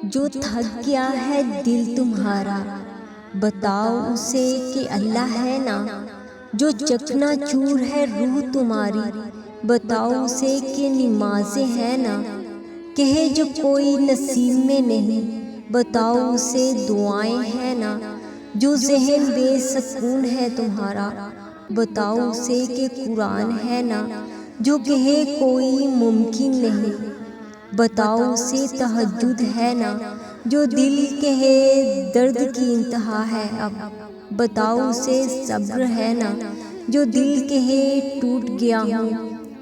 جو تھک گیا ہے دل تمہارا، بتاؤ اسے کہ اللہ ہے نا۔ جو چکنا چور ہے روح تمہاری، بتاؤ اسے کہ نمازیں ہے نا۔ کہے جو کوئی نصیب میں نہیں، بتاؤ اسے دعائیں ہے نا۔ جو ذہن بے سکون ہے تمہارا، بتاؤ اسے کہ قرآن ہے نا۔ جو کہے کوئی ممکن نہیں، بتاؤ اسے تہجد ہے نا۔ جو دل کہے درد کی انتہا ہے اب، بتاؤ اسے صبر ہے نا۔ جو دل کہے ٹوٹ گیا ہوں،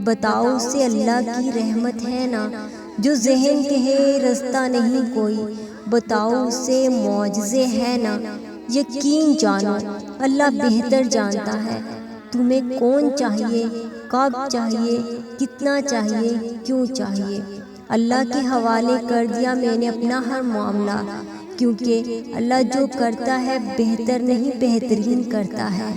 بتاؤ اسے اللہ کی رحمت ہے نا۔ جو ذہن کہے رستہ نہیں کوئی، بتاؤ اسے معجزے ہے نا۔ یقین جانو اللہ بہتر جانتا ہے تمہیں کون چاہیے، کب چاہیے، کتنا چاہیے، کیوں چاہیے۔ اللہ کے حوالے کر دیا میں نے اپنا ہر معاملہ، کیونکہ اللہ جو کرتا ہے بہتر نہیں بہترین کرتا ہے۔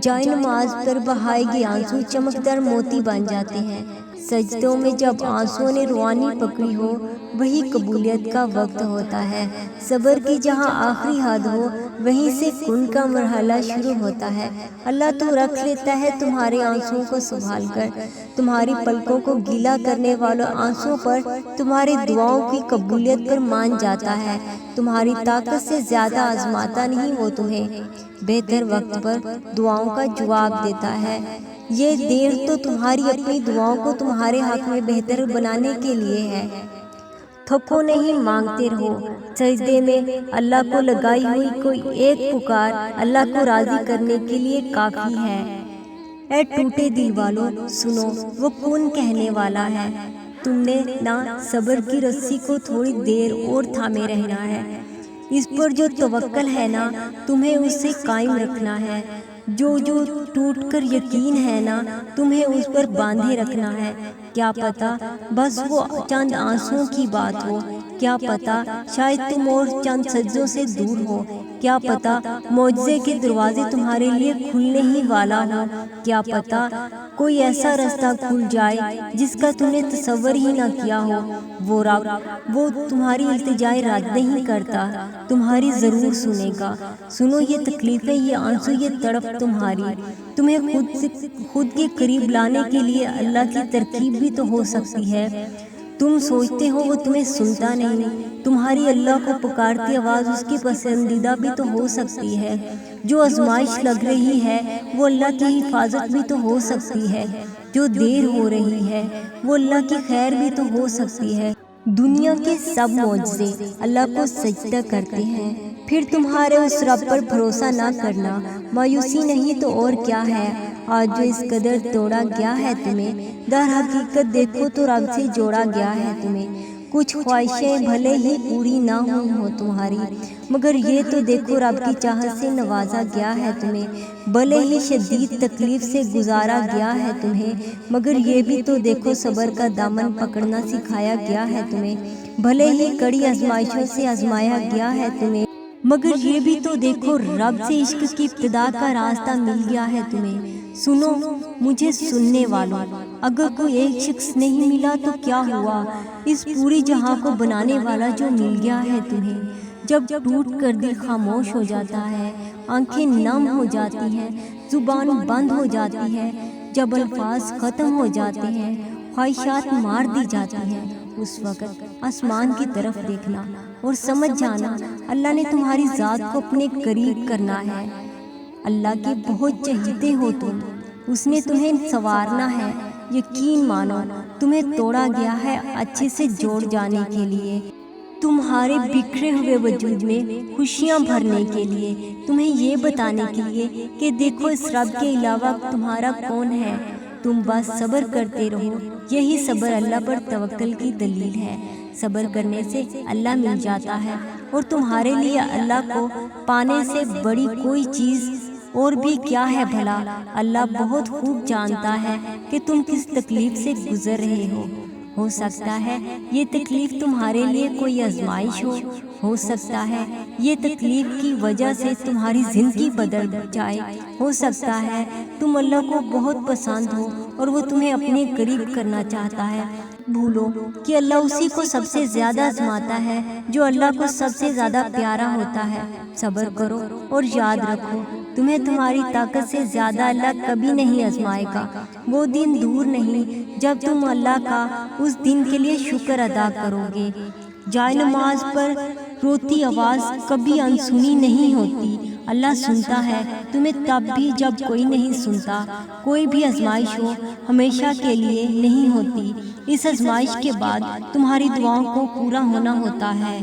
جائے نماز پر بہائے گئے آنسو چمکدار موتی بن جاتے ہیں۔ سجدوں میں جب آنسوؤں نے روانی پکڑی ہو، وہی قبولیت کا وقت ہوتا ہے۔ صبر کی جہاں آخری حد ہو، وہیں سے کن کا مرحلہ شروع ہوتا ہے۔ اللہ تو رکھ لیتا ہے تمہارے آنسوؤں کو سنبھال کر، تمہاری پلکوں کو گیلا کرنے والوں آنسوؤں پر، تمہاری دعاؤں کی قبولیت پر مان جاتا ہے۔ تمہاری طاقت سے زیادہ آزماتا نہیں وہ تمہیں، بہتر وقت پر دعاؤں کا جواب دیتا ہے۔ یہ دیر تو تمہاری اپنی دعاؤں کو تمہارے حق میں بہتر بنانے کے لیے ہے۔ تھکو نہیں، مانگتے رہو۔ سجدے میں اللہ کو لگائی ہوئی کوئی ایک پکار اللہ کو راضی کرنے کے لیے کافی ہے۔ اے ٹوٹے دل والوں سنو، وہ کون کہنے والا ہے، تم نے نہ صبر کی رسی کو تھوڑی دیر اور تھامے رہنا ہے۔ اس پر جو توکل ہے نا، تمہیں اس سے قائم رکھنا ہے۔ جو ٹوٹ کر یقین ہے نا، تمہیں اس پر باندھے رکھنا ہے۔ کیا پتا بس وہ چند آنسوؤں کی بات ہو، کیا پتا شاید تم اور چند سجدوں سے دور ہو، کیا پتا معجزے کے دروازے تمہارے لیے کھلنے ہی والا ہو، کیا پتا کوئی ایسا رستہ کھل جائے جس کا تم نے تصور ہی نہ کیا ہو۔ وہ رب، وہ تمہاری التجائے رد نہیں کرتا، تمہاری ضرور سنے گا۔ سنو یہ تکلیفیں، یہ آنسو، یہ تڑپ تمہاری، تمہیں خود کے قریب لانے کے لیے اللہ کی ترکیب بھی تو ہو سکتی ہے۔ تم سوچتے ہو وہ تمہیں سنتا نہیں، تمہاری اللہ کو پکارتی آواز اس کی پسندیدہ بھی تو ہو سکتی ہے۔ جو آزمائش لگ رہی ہے وہ اللہ کی حفاظت بھی تو ہو سکتی ہے۔ جو دیر ہو رہی ہے وہ اللہ کی خیر بھی تو ہو سکتی ہے۔ دنیا کے سب معجزے اللہ کو سجدہ کرتے ہیں، پھر تمہارے اس رب پر بھروسہ نہ کرنا۔ مایوسی نہیں تو اور کیا ہے، آج جو اس قدر توڑا گیا ہے تمہیں، در حقیقت دیکھو تو رب سے جوڑا گیا ہے تمہیں۔ کچھ خواہشیں بھلے ہی پوری نہ ہوئی ہوں تمہاری، مگر یہ تو دیکھو رب کی چاہت سے نوازا گیا ہے تمہیں۔ بھلے ہی شدید تکلیف سے گزارا گیا ہے تمہیں، مگر یہ بھی تو دیکھو صبر کا دامن پکڑنا سکھایا گیا ہے تمہیں۔ بھلے ہی کڑی آزمائشوں سے آزمایا گیا ہے تمہیں، مگر یہ بھی تو دیکھو رب سے عشق کی ابتدا کا راستہ مل گیا ہے تمہیں۔ سنو مجھے سننے والوں، اگر کوئی ایک شخص نہیں ملا تو کیا ہوا، اس پوری جہاں کو بنانے والا جو مل گیا ہے تمہیں۔ جب ٹوٹ کر دل خاموش ہو جاتا ہے، آنکھیں نم ہو جاتی ہیں، زبان بند ہو جاتی ہے، جب الفاظ ختم ہو جاتے ہیں، خواہشات مار دی جاتی ہیں، اس وقت آسمان کی طرف دیکھنا اور سمجھ جانا اللہ نے تمہاری ذات کو اپنے قریب کرنا ہے۔ اللہ کے بہت چہیتے ہو تم، اس نے تمہیں سنوارنا ہے۔ یقین مانو تمہیں توڑا گیا ہے اچھے سے جوڑ جانے کے لیے، تمہارے بکھرے ہوئے وجود میں خوشیاں بھرنے کے لیے، تمہیں یہ بتانے کے لیے کہ دیکھو اس رب کے علاوہ تمہارا کون ہے۔ تم بس صبر کرتے رہو، یہی صبر اللہ پر توکل کی دلیل ہے۔ صبر کرنے سے اللہ مل جاتا ہے، اور تمہارے لیے اللہ کو پانے سے بڑی کوئی چیز اور بھی کیا ہے بھلا۔ اللہ بہت خوب جانتا ہے کہ تم کس تکلیف سے گزر رہے ہو سکتا ہے یہ تکلیف تمہارے لیے کوئی آزمائش ہو سکتا ہے یہ تکلیف کی وجہ سے تمہاری زندگی بدل جائے، ہو سکتا ہے تم اللہ کو بہت پسند ہو اور وہ تمہیں اپنے قریب کرنا چاہتا ہے، بھولو کہ اللہ اسی کو سب سے زیادہ آزماتا ہے جو اللہ کو سب سے زیادہ پیارا ہوتا ہے۔ صبر کرو اور یاد رکھو تمہیں تمہاری طاقت سے زیادہ اللہ کبھی نہیں آزمائے گا۔ وہ دن دور نہیں جب تم اللہ کا اس دن کے لیے شکر ادا کرو گے۔ جائے نماز پر روتی آواز کبھی انسنی نہیں ہوتی، اللہ سنتا ہے تمہیں تب بھی جب کوئی نہیں سنتا۔ کوئی بھی آزمائش ہو ہمیشہ کے لیے نہیں ہوتی، اس آزمائش کے بعد تمہاری دعاؤں کو پورا ہونا ہوتا ہے۔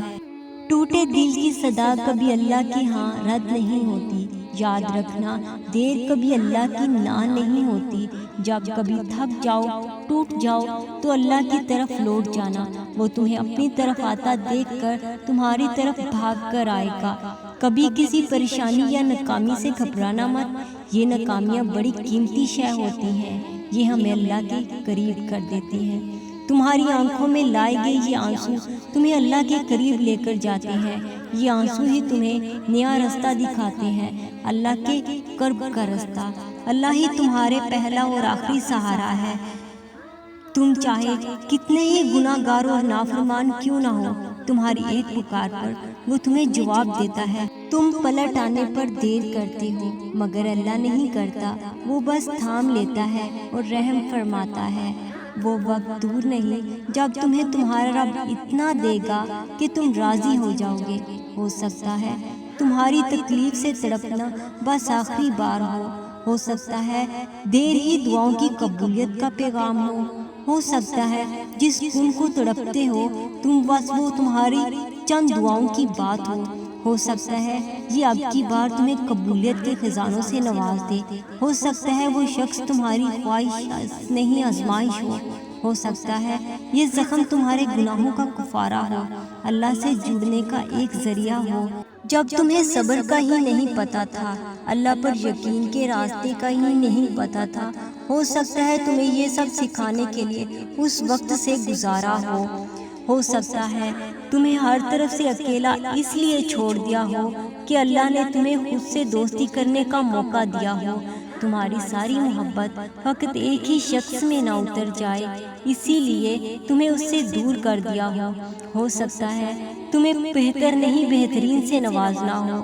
ٹوٹے دل کی صدا کبھی اللہ کے ہاں رد نہیں ہوتی، یاد رکھنا دیر کبھی اللہ کی نہ نہیں ہوتی۔ جب کبھی تھک جاؤ ٹوٹ جاؤ تو اللہ کی طرف لوٹ جانا، وہ تمہیں اپنی طرف آتا دیکھ کر تمہاری طرف بھاگ کر آئے گا۔ کبھی کسی پریشانی یا ناکامی سے گھبرانا مت، یہ ناکامیاں بڑی قیمتی شے ہوتی ہیں، یہ ہمیں اللہ کے قریب کر دیتی ہیں۔ تمہاری آنکھوں میں لائے گئے یہ آنسو تمہیں اللہ کے قریب لے کر جاتے ہیں، یہ آنسو ہی تمہیں نیا رستہ دکھاتے ہیں، اللہ کے قرب کا رستہ۔ اللہ ہی تمہارے پہلا اور آخری سہارا ہے۔ تم چاہے کتنے ہی گناہ گار اور نافرمان کیوں نہ ہو، تمہاری ایک پکار پر وہ تمہیں جواب دیتا ہے۔ تم پلٹ آنے پر دیر کرتے ہو مگر اللہ نہیں کرتا، وہ بس تھام لیتا ہے اور رحم فرماتا ہے۔ وہ وقت دور نہیں جب تمہیں تمہارا رب اتنا دے گا کہ تم راضی ہو جاؤ گے۔ ہو سکتا ہے تمہاری تکلیف سے تڑپنا بس آخری بار ہو سکتا ہے دیر ہی دعاؤں کی قبولیت کا پیغام ہو سکتا ہے جس خون کو تڑپتے ہو تم بس وہ تمہاری چند دعاؤں کی بات ہو سکتا ہے یہ اب کی بار تمہیں قبولیت کے خزانوں سے نواز دے، ہو سکتا ہے وہ شخص تمہاری خواہش نہیں آزمائش ہو سکتا ہے یہ زخم تمہارے گناہوں کا کفارہ ہو، اللہ سے جڑنے کا ایک ذریعہ ہو۔ جب تمہیں صبر کا ہی نہیں پتا تھا، اللہ پر یقین کے راستے کا ہی نہیں پتا تھا، ہو سکتا ہے تمہیں یہ سب سکھانے کے لیے اس وقت سے گزارا ہو سکتا ہے تمہیں ہر طرف سے اکیلا اس لیے چھوڑ دیا ہو کہ اللہ نے تمہیں خود سے دوستی کرنے کا موقع دیا ہو۔ تمہاری ساری محبت فقط ایک ہی شخص میں نہ اتر جائے اسی لیے تمہیں اس سے دور کر دیا ہو سکتا ہے تمہیں بہتر نہیں بہترین سے نوازنا ہو۔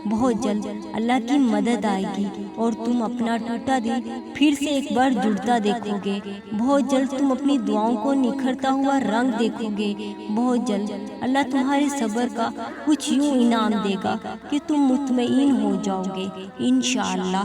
بہت جلد اللہ کی مدد آئے گی اور تم اپنا ٹوٹا دل پھر سے ایک بار جڑتا دیکھو گے۔ بہت جلد تم اپنی دعاؤں کو نکھرتا ہوا رنگ دیکھو گے۔ بہت جلد اللہ تمہارے صبر کا کچھ یوں انعام دے گا کہ تم مطمئن ہو جاؤ گے انشاءاللہ۔